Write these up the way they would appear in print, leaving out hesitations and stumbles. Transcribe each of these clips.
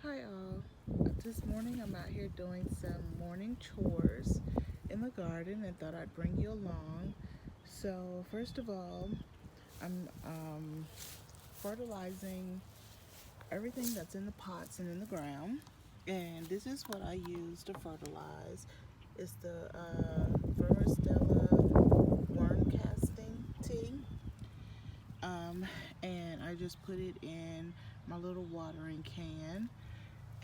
Hi all. This morning I'm out here doing some morning chores in the garden and thought I'd bring you along. So first of all, I'm fertilizing everything that's in the pots and in the ground. And this is what I use to fertilize. It's the worm casting tea. And I just put it in my little watering can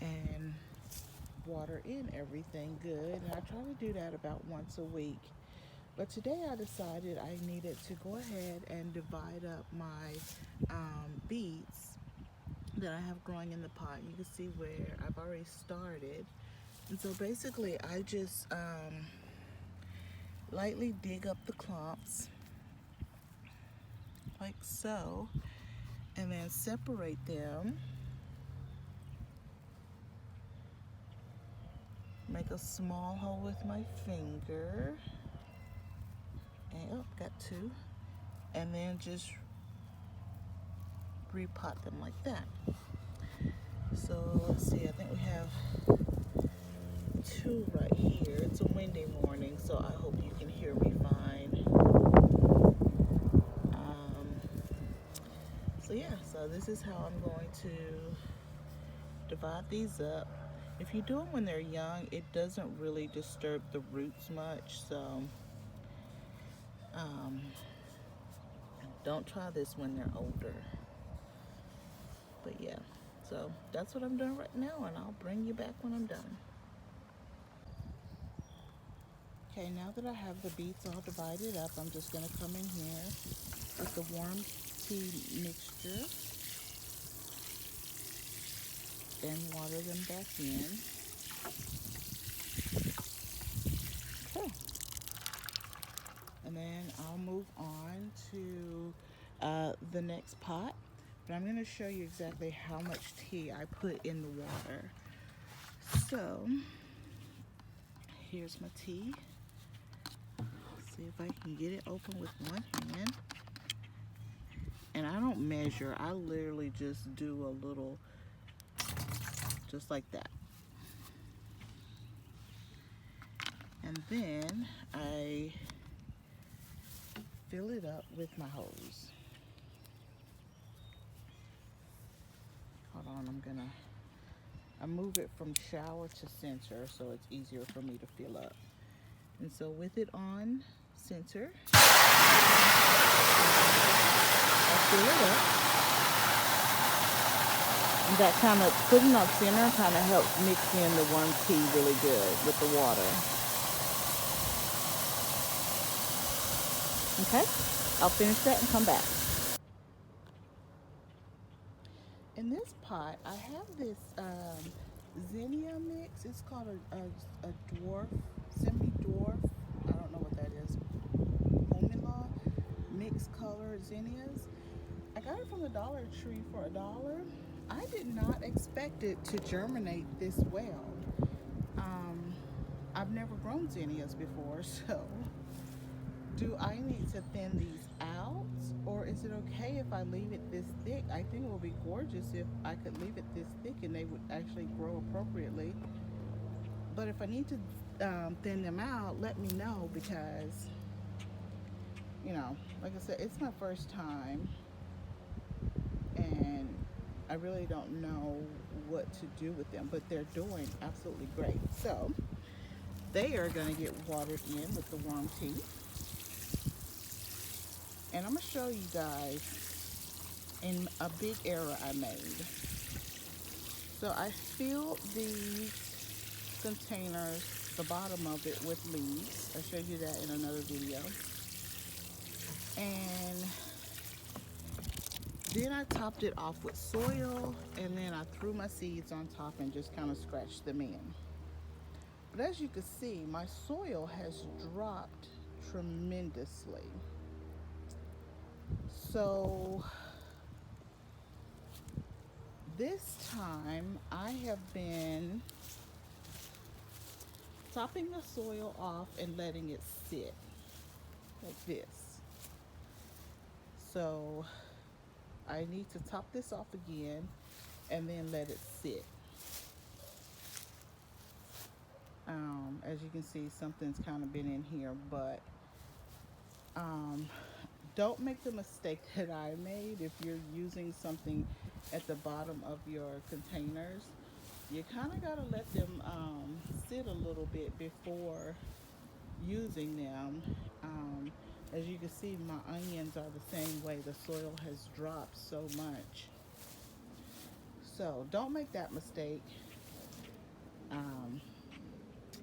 and water in everything good, and I try to do that about once a week. But today I decided I needed to go ahead and divide up my beets that I have growing in the pot. You can see where I've already started. And so basically I just lightly dig up the clumps like so, and then separate them. Make a small hole with my finger. And oh, got two. And then just repot them like that. So let's see, I think we have two right here. It's a windy morning, so I hope you can hear me fine. So yeah, so this is how I'm going to divide these up. If you do them when they're young, it doesn't really disturb the roots much, so don't try this when they're older. But yeah, so that's what I'm doing right now, and I'll bring you back when I'm done. Okay, now that I have the beets all divided up, I'm just going to come in here with the warm tea mixture and water them back in. Okay. And then I'll move on to the next pot. But I'm going to show you exactly how much tea I put in the water. So, here's my tea. Let's see if I can get it open with one hand. And I don't measure, I literally just do a little, just like that. And then I fill it up with my hose. Hold on, I move it from shower to center so it's easier for me to fill up. And so with it on center, I fill it up. And that kind of, putting on center kind of helps mix in the warm tea really good with the water. Okay, I'll finish that and come back. In this pot, I have this zinnia mix. It's called a dwarf, semi-dwarf. I don't know what that is. Pomela mixed color zinnias. I got it from the Dollar Tree for $1. I did not expect it to germinate this well. I've never grown zinnias before, so do I need to thin these out, or is it okay if I leave it this thick? I think it would be gorgeous if I could leave it this thick and they would actually grow appropriately. But if I need to thin them out, let me know, because, you know, like I said, it's my first time and I really don't know what to do with them, but they're doing absolutely great. So they are going to get watered in with the warm tea. And I'm going to show you guys in a big error I made. So I filled these containers, the bottom of it, with leaves. I showed you that in another video. And then I topped it off with soil, and then I threw my seeds on top and just kind of scratched them in. But as you can see, my soil has dropped tremendously. So this time I have been topping the soil off and letting it sit like this. So I need to top this off again and then let it sit. As you can see, something's kind of been in here, but um, don't make the mistake that I made. If you're using something at the bottom of your containers, you kind of got to let them sit a little bit before using them. Um, as you can see, my onions are the same way. The soil has dropped so much. So don't make that mistake um,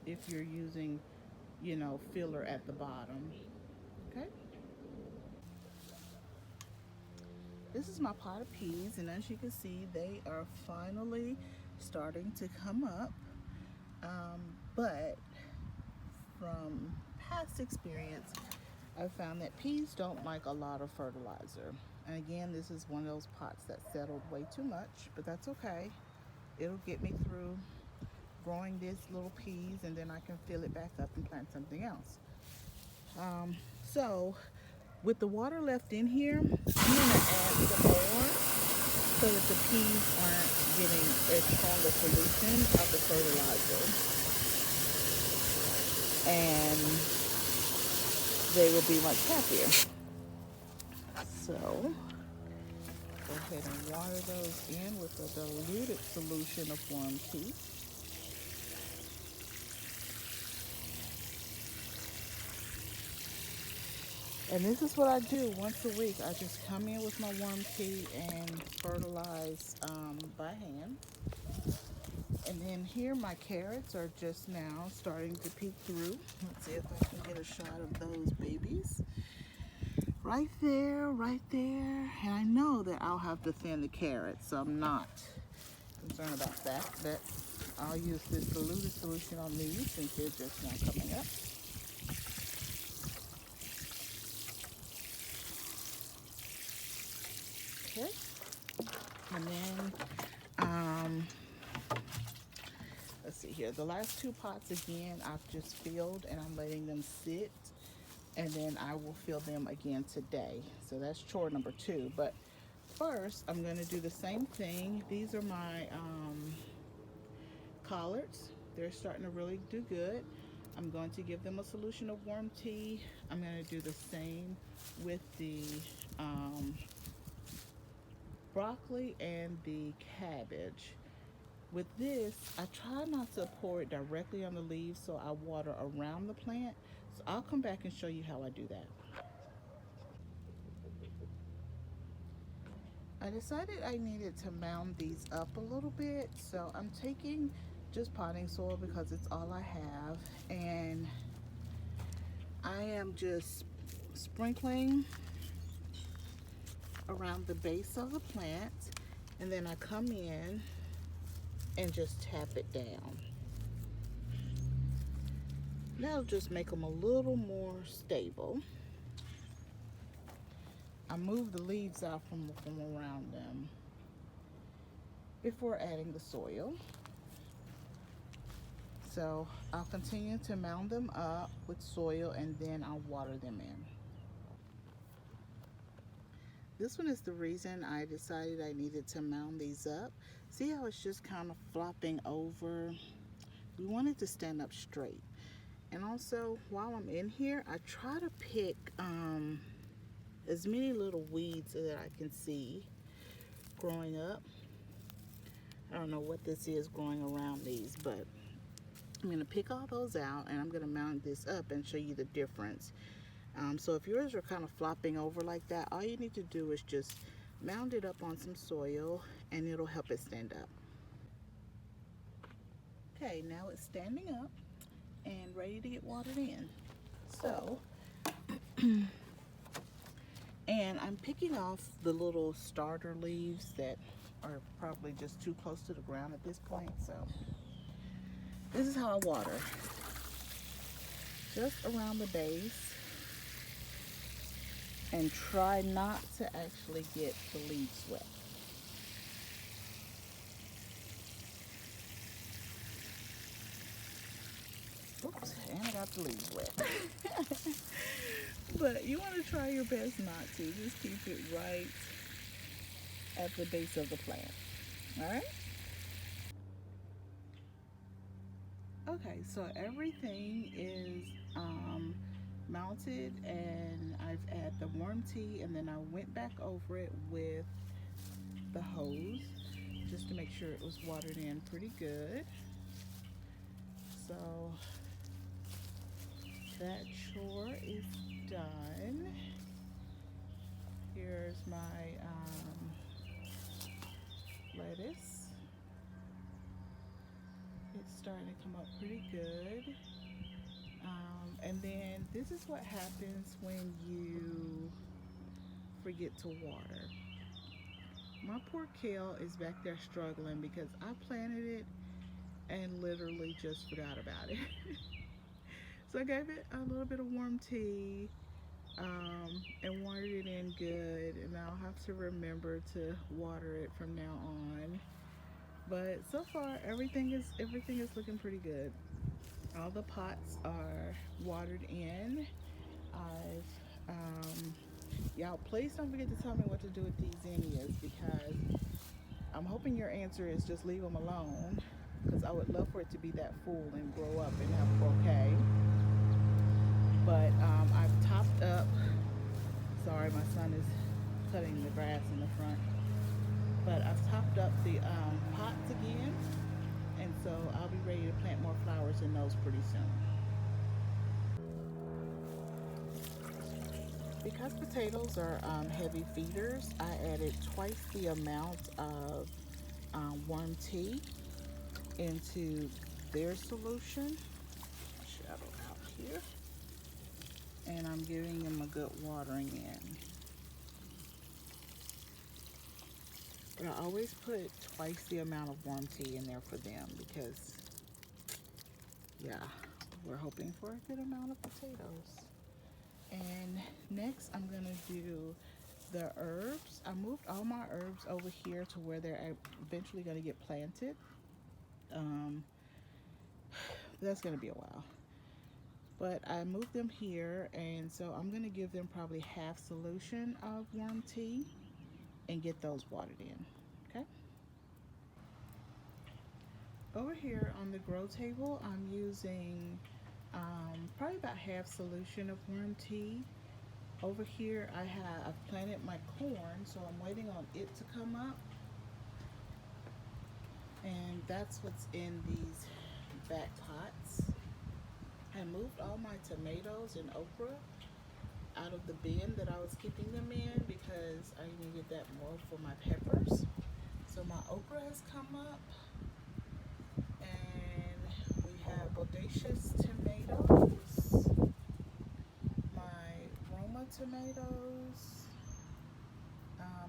if you're using, filler at the bottom. Okay. This is my pot of peas, and as you can see, they are finally starting to come up. But from past experience, I found that peas don't like a lot of fertilizer. And again, this is one of those pots that settled way too much, but that's okay. It'll get me through growing these little peas, and then I can fill it back up and plant something else. So with the water left in here, I'm going to add some more so that the peas aren't getting a stronger solution of the fertilizer. And they will be much happier. So go ahead and water those in with a diluted solution of worm tea. And this is what I do once a week. I just come in with my worm tea and fertilize by hand. And then here my carrots are just now starting to peek through. Let's see if I can get a shot of those babies. Right there, right there. And I know that I'll have to thin the carrots, so I'm not concerned about that. But I'll use this diluted solution on these since they're just now coming up. Okay. And then, let's see here. The last two pots, again, I've just filled and I'm letting them sit. And then I will fill them again today. So that's chore number 2. But first, I'm going to do the same thing. These are my collards. They're starting to really do good. I'm going to give them a solution of worm tea. I'm going to do the same with the broccoli and the cabbage. With this, I try not to pour it directly on the leaves, so I water around the plant. So I'll come back and show you how I do that. I decided I needed to mound these up a little bit, so I'm taking just potting soil because it's all I have, and I am just sprinkling around the base of the plant, and then I come in and just tap it down. That'll just make them a little more stable. I move the leaves out from around them before adding the soil. So I'll continue to mound them up with soil and then I'll water them in. This one is the reason I decided I needed to mound these up. See how it's just kind of flopping over? We want it to stand up straight. And also, while I'm in here, I try to pick as many little weeds that I can see growing up. I don't know what this is growing around these, but I'm going to pick all those out and I'm going to mount this up and show you the difference. So if yours are kind of flopping over like that, all you need to do is just mound it up on some soil and it'll help it stand up. Okay, now it's standing up and ready to get watered in. So, and I'm picking off the little starter leaves that are probably just too close to the ground at this point. So this is how I water. Just around the base. And try not to actually get the leaves wet. Oops, and I got the leaves wet. But you want to try your best not to. Just keep it right at the base of the plant. All right? Okay, so everything is mounted, and I've added the warm tea, and then I went back over it with the hose just to make sure it was watered in pretty good. So that chore is done. Here's my lettuce. It's starting to come up pretty good. And then this is what happens when you forget to water. My poor kale is back there struggling because I planted it and literally just forgot about it. So I gave it a little bit of warm tea, and watered it in good, and I'll have to remember to water it from now on. But so far everything is looking pretty good. All the pots are watered in. I've Y'all, please don't forget to tell me what to do with these zinnias, because I'm hoping your answer is just leave them alone, because I would love for it to be that full and grow up and have bouquet. But I've topped up. Sorry, my son is cutting the grass in the front. But I've topped up the pots again, and so I'll be ready to plant more flowers in those pretty soon. Because potatoes are heavy feeders, I added twice the amount of warm tea into their solution. Shadow out here. And I'm giving them a good watering in. But I always put twice the amount of warm tea in there for them because, yeah, we're hoping for a good amount of potatoes. And next I'm gonna do the herbs. I moved all my herbs over here to where they're eventually gonna get planted. Um, that's gonna be a while. But I moved them here, and so I'm gonna give them probably half solution of warm tea and get those watered in. Okay. Over here on the grow table, I'm using probably about half solution of worm tea. Over here, I've planted my corn, so I'm waiting on it to come up, and that's what's in these back pots. I moved all my tomatoes and okra out of the bin that I was keeping them in because I needed that more for my peppers. So my okra has come up, and we have bodacious tomatoes, my Roma tomatoes,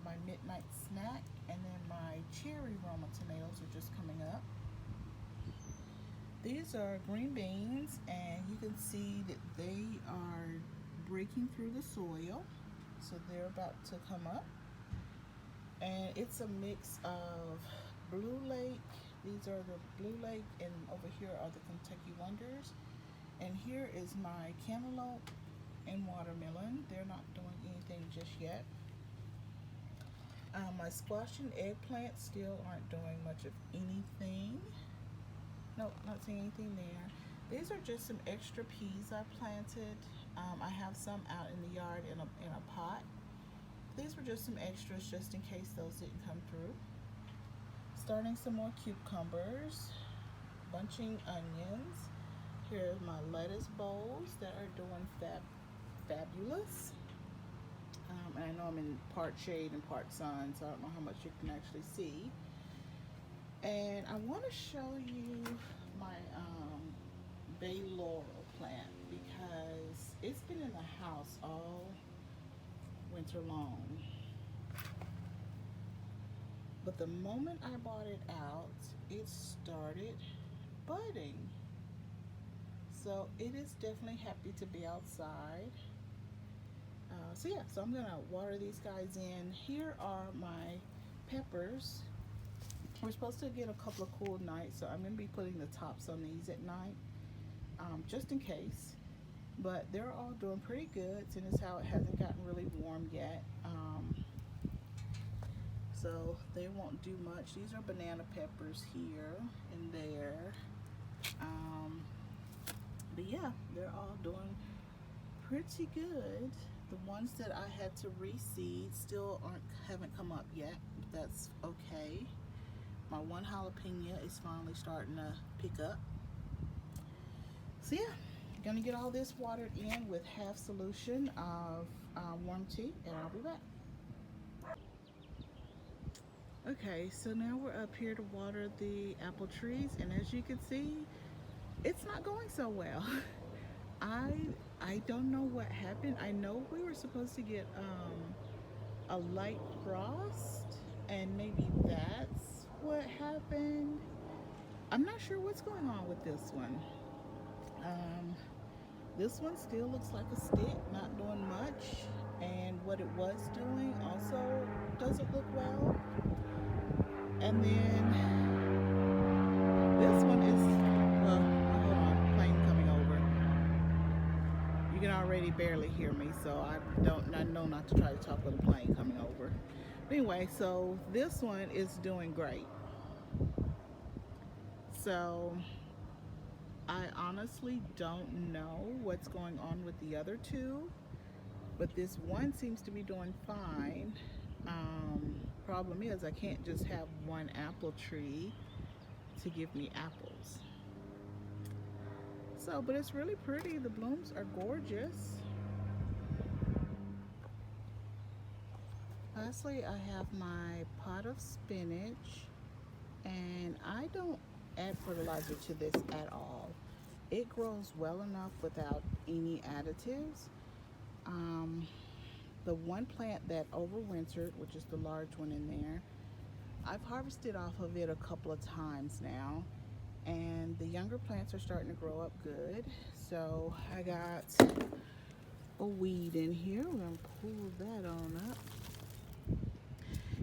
my midnight snack, and then my cherry Roma tomatoes are just coming up. These are green beans, and you can see that they are breaking through the soil, so they're about to come up. And it's a mix of Blue Lake. These are the Blue Lake, and over here are the Kentucky Wonders. And here is my cantaloupe and watermelon. They're not doing anything just yet. My squash and eggplant still aren't doing much of anything. Nope, not seeing anything there. These are just some extra peas I planted. I have some out in the yard in a pot. These were just some extras just in case those didn't come through. Starting some more cucumbers, bunching onions. Here are my lettuce bowls that are doing fabulous. And I know I'm in part shade and part sun, so I don't know how much you can actually see. And I want to show you my bay laurel plant because it's been in the house all winter long. But the moment I bought it out, it started budding. So it is definitely happy to be outside. So yeah, so I'm gonna water these guys in. Here are my peppers. We're supposed to get a couple of cool nights, so I'm gonna be putting the tops on these at night, just in case. But they're all doing pretty good, since it's how it hasn't gotten really warm yet. So they won't do much. These are banana peppers here and there. Um, but yeah, they're all doing pretty good. The ones that I had to reseed still haven't come up yet, but that's okay. My one jalapeno is finally starting to pick up. So yeah, gonna get all this watered in with half solution of warm tea, and I'll be back. Okay, so now we're up here to water the apple trees, and as you can see, it's not going so well. I I don't know what happened. I know we were supposed to get a light frost, and maybe that's what happened. I'm not sure what's going on with this one. Um, this one still looks like a stick, not doing much, and what it was doing also doesn't look well. And then this one is, well, hold on, plane coming over. You can already barely hear me, so I know not to try to talk with a plane coming over. But anyway, so this one is doing great. So I honestly don't know what's going on with the other two, but this one seems to be doing fine. Problem is I can't just have one apple tree to give me apples. So, but it's really pretty. The blooms are gorgeous. Lastly, I have my pot of spinach, and I don't add fertilizer to this at all. It grows well enough without any additives. Um, the one plant that overwintered, which is the large one in there, I've harvested off of it a couple of times now, and the younger plants are starting to grow up good. So I got a weed in here. We're gonna pull that on up.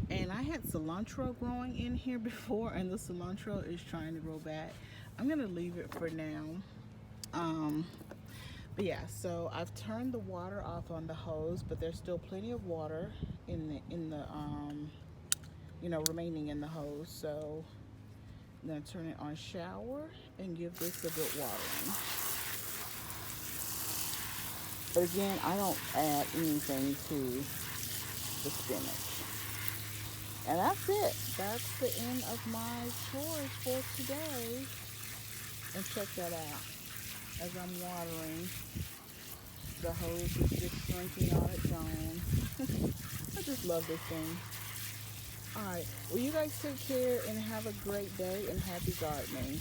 And I had cilantro growing in here before, and the cilantro is trying to grow back. I'm gonna leave it for now. But yeah, so I've turned the water off on the hose, but there's still plenty of water in the remaining in the hose. So I'm gonna turn it on shower and give this a good watering. But again, I don't add anything to the spinach. And that's it. That's the end of my chores for today. And check that out. As I'm watering, the hose is just shrinking on its own. I just love this thing. Alright, well, you guys take care and have a great day, and happy gardening.